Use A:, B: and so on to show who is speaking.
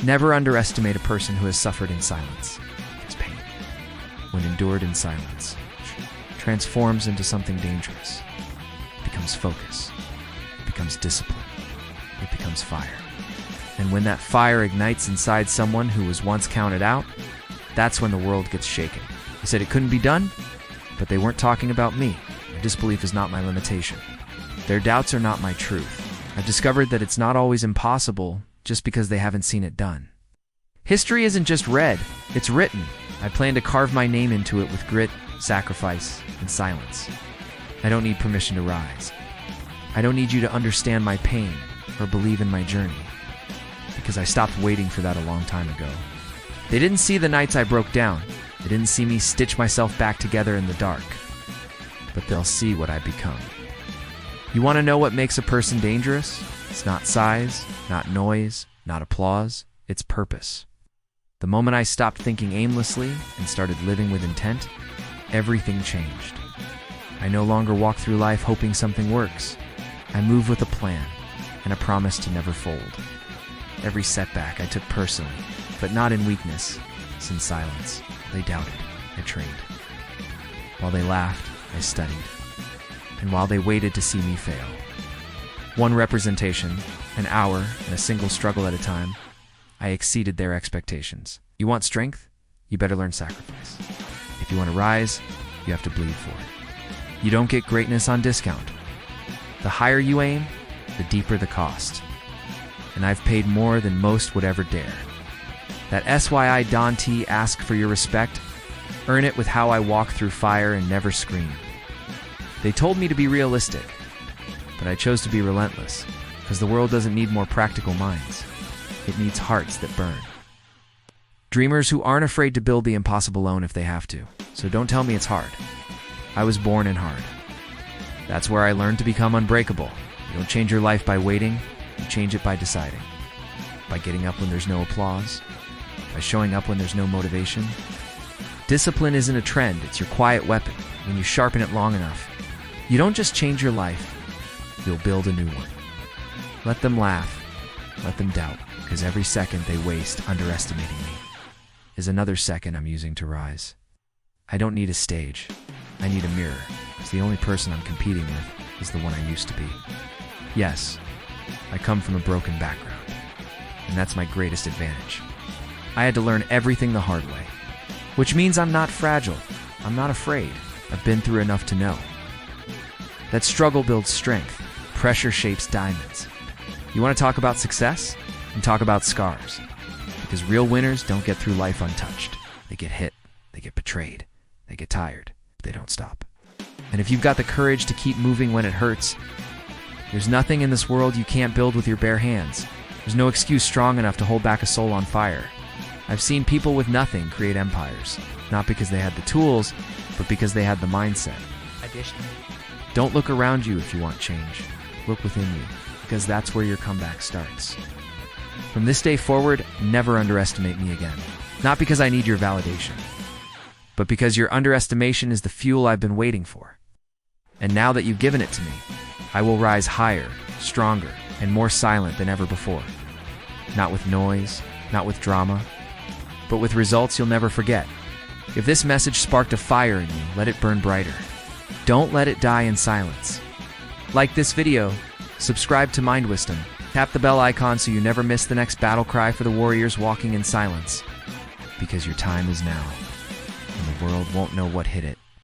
A: Never underestimate a person who has suffered in silence. Because pain, when endured in silence, transforms into something dangerous. It becomes focus. It becomes discipline. It becomes fire. And when that fire ignites inside someone who was once counted out, that's when the world gets shaken. They said it couldn't be done, but they weren't talking about me. My disbelief is not my limitation. Their doubts are not my truth. I've discovered that it's not always impossible just because they haven't seen it done. History isn't just read, it's written. I plan to carve my name into it with grit, sacrifice, and silence. I don't need permission to rise. I don't need you to understand my pain or believe in my journey, because I stopped waiting for that a long time ago. They didn't see the nights I broke down. They didn't see me stitch myself back together in the dark. But they'll see what I've become. You want to know what makes a person dangerous? It's not size, not noise, not applause. It's purpose. The moment I stopped thinking aimlessly and started living with intent, everything changed. I no longer walk through life hoping something works. I move with a plan and a promise to never fold. Every setback I took personally, but not in weakness. It's in silence. They doubted. I trained. While they laughed, I studied. And while they waited to see me fail. One representation, an hour, and a single struggle at a time, I exceeded their expectations. You want strength? You better learn sacrifice. If you want to rise, you have to bleed for it. You don't get greatness on discount. The higher you aim, the deeper the cost. And I've paid more than most would ever dare. That SYI Don T ask for your respect, earn it with how I walk through fire and never scream. They told me to be realistic, but I chose to be relentless, because the world doesn't need more practical minds. It needs hearts that burn. Dreamers who aren't afraid to build the impossible alone if they have to. So don't tell me it's hard. I was born in hard. That's where I learned to become unbreakable. You don't change your life by waiting, you change it by deciding. By getting up when there's no applause. By showing up when there's no motivation. Discipline isn't a trend, it's your quiet weapon. When you sharpen it long enough, you don't just change your life, you'll build a new one. Let them laugh, let them doubt, because every second they waste underestimating me is another second I'm using to rise. I don't need a stage, I need a mirror, because the only person I'm competing with is the one I used to be. Yes, I come from a broken background, and that's my greatest advantage. I had to learn everything the hard way, which means I'm not fragile, I'm not afraid. I've been through enough to know that struggle builds strength, pressure shapes diamonds. You want to talk about success? And talk about scars. Because real winners don't get through life untouched. They get hit, they get betrayed, they get tired, but they don't stop. And if you've got the courage to keep moving when it hurts, there's nothing in this world you can't build with your bare hands. There's no excuse strong enough to hold back a soul on fire. I've seen people with nothing create empires, not because they had the tools, but because they had the mindset. Additionally, don't look around you if you want change. Look within you, because that's where your comeback starts. From this day forward, never underestimate me again. Not because I need your validation, but because your underestimation is the fuel I've been waiting for. And now that you've given it to me, I will rise higher, stronger, and more silent than ever before. Not with noise, not with drama, but with results you'll never forget. If this message sparked a fire in you, let it burn brighter. Don't let it die in silence. Like this video, subscribe to Mind Wisdom, tap the bell icon so you never miss the next battle cry for the warriors walking in silence. Because your time is now, and the world won't know what hit it.